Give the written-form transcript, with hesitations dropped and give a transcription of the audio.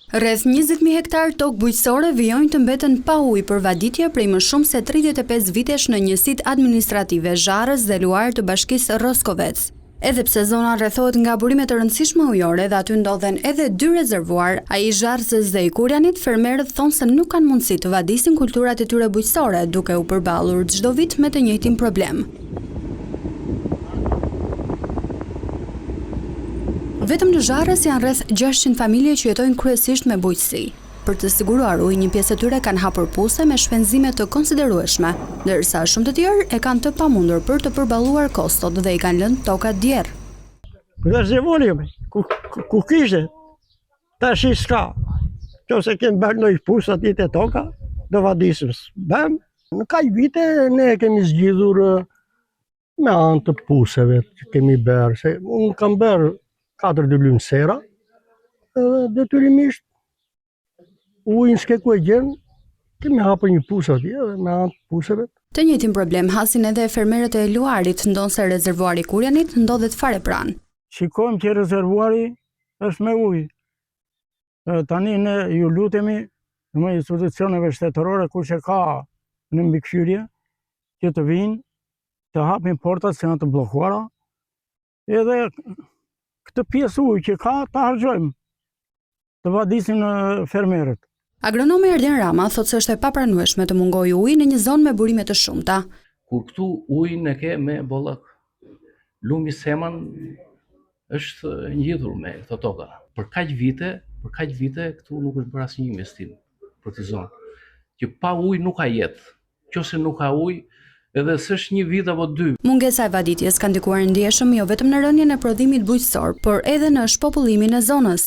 Rreth 20.000 hektar tokë bujqësore vijojnë të mbeten pa ujë për vaditje prej më shumë se 35 vitesh në njësitë administrative Zharës dhe Luar të bashkisë Roskovec. Edhe pse zona rrethohet nga burime të rëndësishme ujore dhe aty ndodhen edhe 2 rezervuar, ai i Zharës dhe i Kurjanit, fermerët thonë se nuk kanë mundësi të vadisin kulturat e tyre bujqësore, duke u përballur çdo vit me të njëjtin problem. Vetëm në Zharës janë rreth 600 familje që jetojnë kryesisht me bujqësi. Për të siguruar ujë, një pjesë e tyre kanë hapur puse me shpenzime të konsiderueshme, ndërsa shumë të tjerë e kanë të pamundur për të përballuar kostot dhe i kanë lënë tokat djerë. Rezervori ku kishte, tash s'ka. Nëse kemi bërë ndonjë pusë aty te toka, do vadisim. Bëm, në kaq vite ne kemi zgjidhur me anë të puseve që kemi bërë, se unë kam bërë 4 dylymë sera, dhe detyrimisht ujin s'ke ku e gjen, kemi hapur një pusë atje dhe me anë të puseve. Të njëjtin problem hasin edhe fermerët e Luarit, ndonse rezervuari i Kurjanit ndodhet fare pranë. Shikojmë që rezervuari është me ujë. Tani ne ju lutemi me institucioneve shtetërore kush e ka në mbikëqyrje që të vinë, të hapin portat që janë të bllokuara, edhe këtë pjesë ujë që ka ta harxojmë, të vadisin fermerët. Agronomi Erden Rama thotë se është e papranueshme të mungojë uji në një zonë me burime të shumta. Kur këtu ujin e ke me bollak, lumi Seman është ngjidhur me këto toka. Për kaq vite këtu nuk është bërë asnjë investim për këtë zonë. Që pa ujë nuk ka jetë. Nëse nuk ka ujë, edhe s'është një vit apo 2. Mungesa e vaditjes ka ndikuar ndjeshëm jo vetëm në rënien e prodhimit bujqësor, por edhe në shpopullimin e zonës.